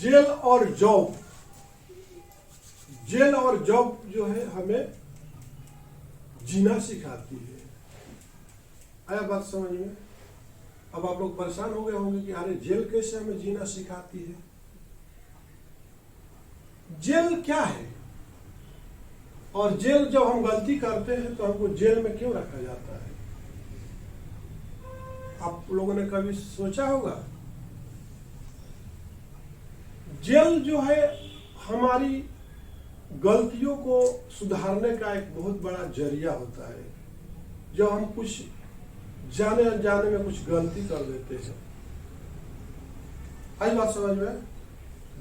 Jail और job, jail और job जो है हमें जीना सिखाती है। आया बात समझ में? अब आप लोग परेशान हो गए होंगे कि अरे जेल कैसे हमें जीना सिखाती है। जेल क्या है और जेल जब हम गलती करते हैं तो हमको जेल में क्यों रखा जाता है? आप लोगों ने कभी सोचा होगा? जेल जो है हमारी गलतियों को सुधारने का एक बहुत बड़ा जरिया होता है। जब हम कुछ जाने अनजाने में कुछ गलती कर देते हैं, आई बात समझ में?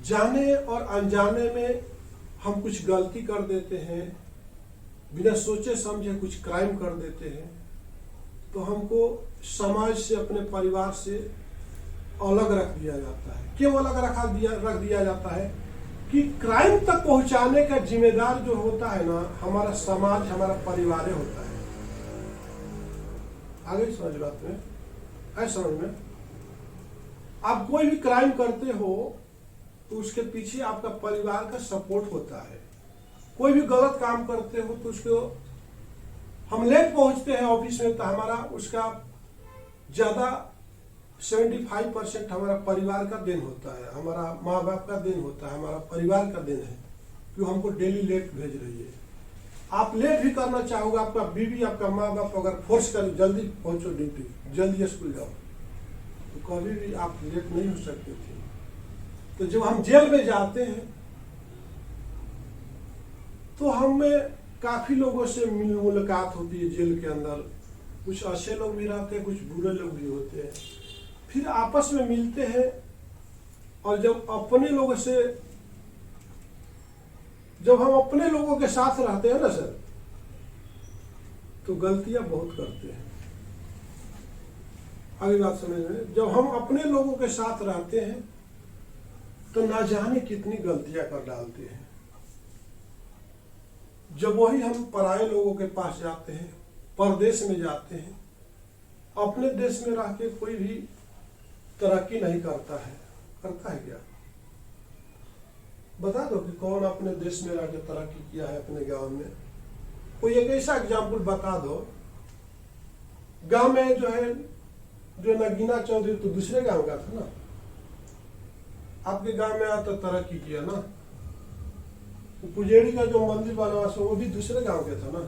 जाने और अनजाने में हम कुछ गलती कर देते हैं, बिना सोचे समझे कुछ क्राइम कर देते हैं, तो हमको समाज से, अपने परिवार से अलग रख दिया जाता है। क्यों अलग रख दिया जाता है? कि क्राइम तक पहुंचाने का जिम्मेदार जो होता है ना, हमारा समाज, हमारा परिवार होता है। आगे समझ बात में? ऐसा समझ में? आप कोई भी क्राइम करते हो तो उसके पीछे आपका परिवार का सपोर्ट होता है। कोई भी गलत काम करते हो तो उसको, हम लेट पहुंचते हैं ऑफिस में तो हमारा उसका ज्यादा 75% हमारा परिवार का दिन होता है, हमारा माँ बाप का दिन होता है, हमारा परिवार का दिन है कि हमको डेली लेट भेज रही है। आप लेट भी करना चाहोगे, आपका बीवी, आपका माँ बाप अगर फोर्स करे जल्दी पहुंचो ड्यूटी, जल्दी स्कूल जाओ, तो कभी भी आप लेट नहीं हो सकते थे। तो जब हम जेल में जाते हैं तो हमें काफी लोगों से मुलाकात होती है जेल के अंदर। कुछ अच्छे लोग भी रहते हैं, कुछ बुरे लोग भी होते हैं। फिर आपस में मिलते हैं और जब हम अपने लोगों के साथ रहते हैं ना सर, तो गलतियां बहुत करते हैं। आगे बात समझ में? जब हम अपने लोगों के साथ रहते हैं तो ना जाने कितनी गलतियां कर डालते हैं। जब वही हम पराये लोगों के पास जाते हैं, परदेश में जाते हैं, अपने देश में रह के कोई भी तरक्की नहीं करता है क्या? बता दो कि कौन अपने देश में रह के तरक्की किया है अपने गांव में? कोई एक ऐसा एग्जाम्पल बता दो। गांव में जो है, जो नगीना चौधरी तो दूसरे गांव का था ना, आपके गांव में आया तो तरक्की किया ना। पुजेड़ी का जो मंदिर बना वो भी दूसरे गांव के था ना,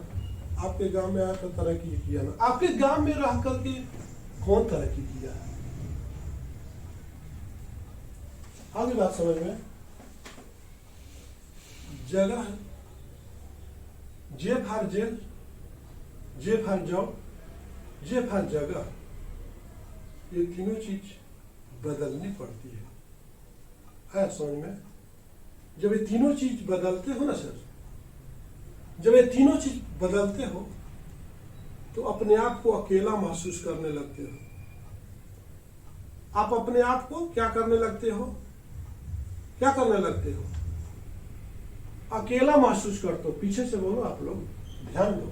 आपके गांव में आया तो तरक्की किया ना। आपके गांव में रह करके कौन तरक्की किया है? आगे बात समझ में? जगह, J for jail, J for job, J for जगह, ये तीनों चीज बदलनी पड़ती है समझ में? जब ये तीनों चीज बदलते हो ना सर, जब ये तीनों चीज बदलते हो तो अपने आप को अकेला महसूस करने लगते हो। आप अपने आप को क्या करने लगते हो? क्या करने लगते हो? अकेला महसूस करते हो। पीछे से बोलो आप लोग, ध्यान दो।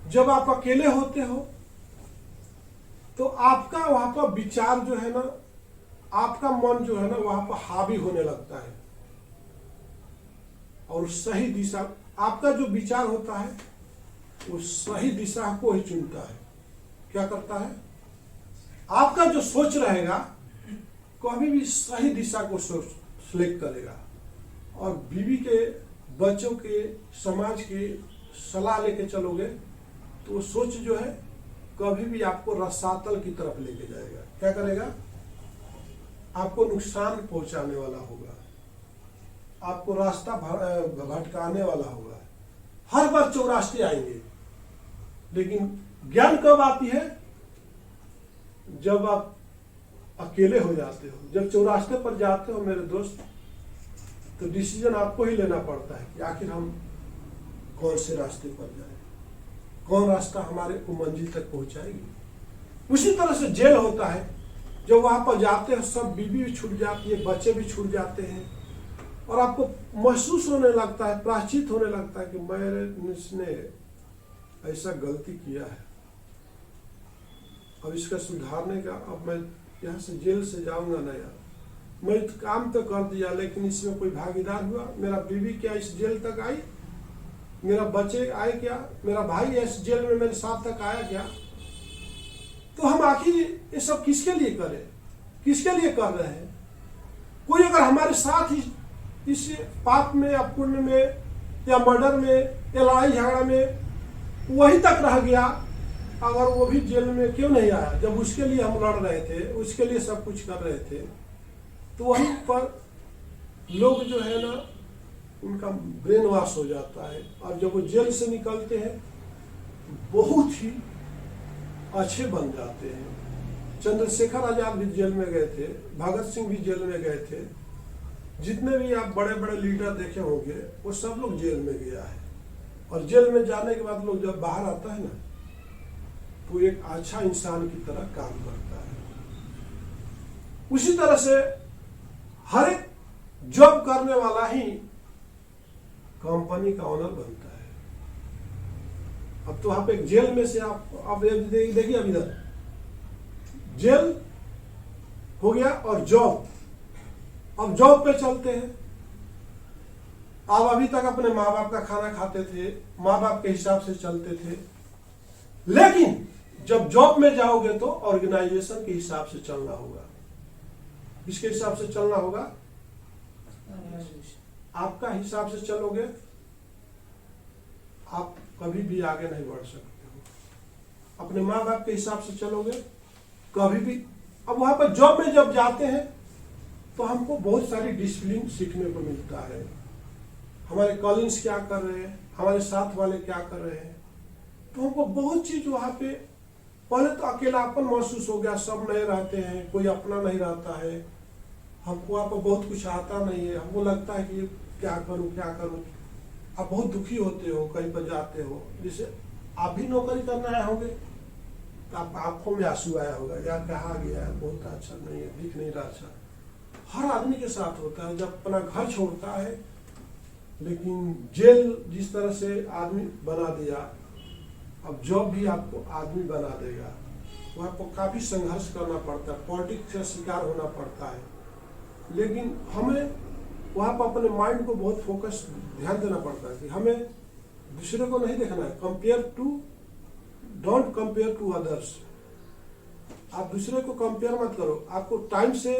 जब आप अकेले होते हो तो आपका वहां पर विचार जो है ना, आपका मन जो है ना वहां पर हावी होने लगता है और सही दिशा, आपका जो विचार होता है वो सही दिशा को ही चुनता है। क्या करता है? आपका जो सोच रहेगा कभी भी सही दिशा को सिलेक्ट करेगा। और बीवी के, बच्चों के, समाज के सलाह लेके चलोगे तो वो सोच जो है कभी भी आपको रसातल की तरफ लेके जाएगा। क्या करेगा? आपको नुकसान पहुंचाने वाला होगा, आपको रास्ता भटकाने वाला होगा। हर बार चौरास्ते आएंगे, लेकिन ज्ञान कब आती है? जब आप अकेले हो जाते हो। जब चौरास्ते पर जाते हो मेरे दोस्त, तो डिसीजन आपको ही लेना पड़ता है कि आखिर हम कौन से रास्ते पर जाएं, कौन रास्ता हमारे को मंजिल तक पहुंचाएगी। उसी तरह से जेल होता है। जब वहां पर जाते हो, सब बीवी भी छूट जाती है, बच्चे भी छूट जाते हैं और आपको महसूस होने लगता है, प्रायश्चित होने लगता है कि मैंने ऐसा गलती किया है, अब इसका सुधारने का, अब मैं यहाँ से जेल से जाऊंगा ना यार, मैं काम तो कर दिया लेकिन इसमें कोई भागीदार हुआ? मेरा बीवी क्या इस जेल तक आई? मेरा बच्चे आए क्या? मेरा भाई इस जेल में मेरे साथ तक आया क्या? तो हम आखिर ये सब किसके लिए करें, किसके लिए कर रहे हैं? कोई अगर हमारे साथ ही इस पाप में या पुण्य में या मर्डर में या लड़ाई झगड़ा में वहीं तक रह गया, अगर वो भी जेल में क्यों नहीं आया? जब उसके लिए हम लड़ रहे थे, उसके लिए सब कुछ कर रहे थे, तो वहीं पर लोग जो है ना, उनका ब्रेन वॉश हो जाता है। और जब वो जेल से निकलते हैं बहुत ही अच्छे बन जाते हैं। चंद्रशेखर आजाद भी जेल में गए थे, भगत सिंह भी जेल में गए थे, जितने भी आप बड़े बड़े लीडर देखे होंगे वो सब लोग जेल में गया है। और जेल में जाने के बाद लोग जब बाहर आता है ना, तो एक अच्छा इंसान की तरह काम करता है। उसी तरह से हर एक जॉब करने वाला ही कंपनी का ओनर बनता है। अब तो आप एक जेल में से आप देखिए, अब इधर जेल हो गया और जॉब, अब जॉब पे चलते हैं। आप अभी तक अपने माँ बाप का खाना खाते थे, माँ बाप के हिसाब से चलते थे, लेकिन जब जॉब में जाओगे तो ऑर्गेनाइजेशन के हिसाब से चलना होगा। किसके हिसाब से चलना होगा? आपका हिसाब से चलोगे, आप कभी भी आगे नहीं बढ़ सकते हो। अपने माँ बाप के हिसाब से चलोगे कभी भी। अब वहां पर जॉब में जब जाते हैं तो हमको बहुत सारी डिसिप्लिन सीखने को मिलता है। हमारे कॉलिग्स क्या कर रहे हैं, हमारे साथ वाले क्या कर रहे हैं, तो हमको बहुत चीज वहां पे, पहले तो अकेलापन महसूस हो गया, सब नए रहते हैं, कोई अपना नहीं रहता है, हमको वहां पर बहुत कुछ आता नहीं है, हमको लगता है कि क्या करूं क्या करूं। आप बहुत दुखी होते हो, कहीं पर जाते हो, जैसे आप भी नौकरी करना आए होंगे तो आप आंखों में आंसू आया होगा, यार कहाँ गया है, बहुत अच्छा नहीं है, दिख नहीं रहा अच्छा। हर आदमी के साथ होता है जब अपना घर छोड़ता है। लेकिन जेल जिस तरह से आदमी बना दिया, अब जॉब भी आपको आदमी बना देगा। तो आपको काफी संघर्ष करना पड़ता है, पॉलिटिक्स का शिकार होना पड़ता है। लेकिन हमें वहां पर अपने माइंड को बहुत फोकस ध्यान देना पड़ता है कि हमें दूसरे को नहीं देखना है। Don't compare to others. आप दूसरे को कंपेयर मत करो। आपको टाइम से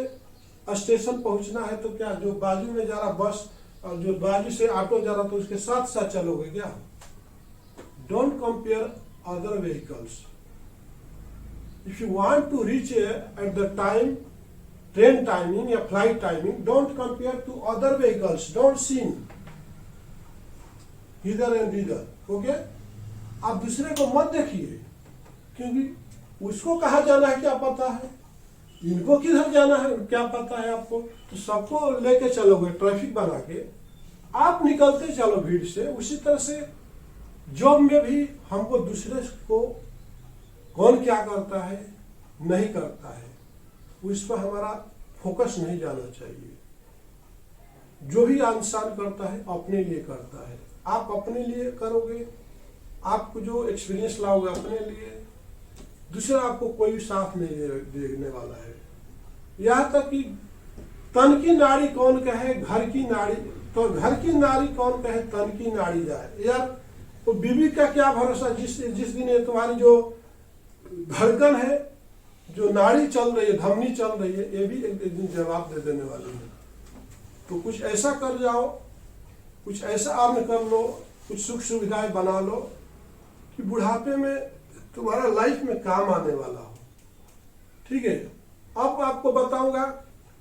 स्टेशन पहुंचना है तो क्या जो बाजू में जा रहा बस और जो बाजू से ऑटो जा रहा तो उसके साथ साथ चलोगे क्या? Don't compare other vehicles. If you want to reach at the time, train timing या flight timing, don't compare to other vehicles, don't seen इधर एंड इधर। ओके, आप दूसरे को मत देखिए, क्योंकि उसको कहाँ जाना है क्या पता है, इनको किधर जाना है क्या पता है आपको। तो सबको लेके चलोगे ट्रैफिक बना के, आप निकलते चलो भीड़ से। उसी तरह से जॉब में भी हमको दूसरे को कौन क्या करता है नहीं करता है, उस पर हमारा फोकस नहीं जाना चाहिए। जो भी इंसान करता है अपने लिए करता है। आप अपने लिए करोगे, आपको जो एक्सपीरियंस लाओगे अपने लिए, दूसरा आपको कोई भी साथ नहीं देने वाला है। यहाँ तक कि तन की नाड़ी कौन कहे घर की नाड़ी, तो घर की नारी कौन कहे तन की नाड़ी जाए। यार तो बीवी का क्या भरोसा, जिस दिन ये तुम्हारी जो धड़कन है, जो नाड़ी चल रही है, धमनी चल रही है, ये भी एक दिन जवाब दे देने वाली है। तो कुछ ऐसा कर जाओ, कुछ ऐसा अर्न कर लो, कुछ सुख सुविधाएं बना लो कि बुढ़ापे में तुम्हारा लाइफ में काम आने वाला हो। ठीक है, अब आपको बताऊंगा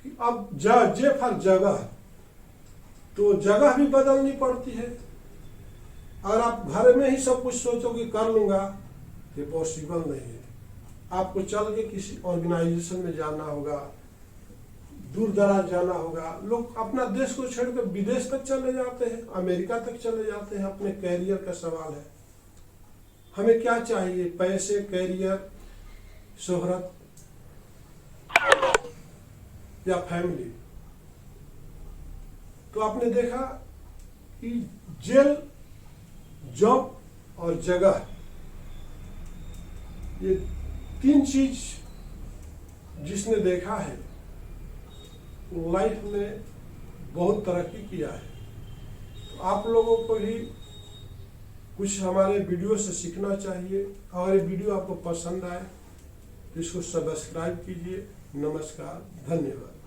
कि अब जे फॉर जगह, तो जगह भी बदलनी पड़ती है। अगर आप घर में ही सब कुछ सोचोगे कर लूंगा, ये पॉसिबल नहीं है। आपको चल के किसी ऑर्गेनाइजेशन में जाना होगा, दूर दराज जाना होगा। लोग अपना देश को छोड़कर विदेश तक चले जाते हैं, अमेरिका तक चले जाते हैं। अपने कैरियर का सवाल है, हमें क्या चाहिए, पैसे, कैरियर, शोहरत या फैमिली। तो आपने देखा कि जेल, जॉब और जगह, ये तीन चीज जिसने देखा है लाइफ में बहुत तरक्की किया है। तो आप लोगों को भी कुछ हमारे वीडियो से सीखना चाहिए। अगर ये वीडियो आपको पसंद आए तो इसको सब्सक्राइब कीजिए। नमस्कार, धन्यवाद।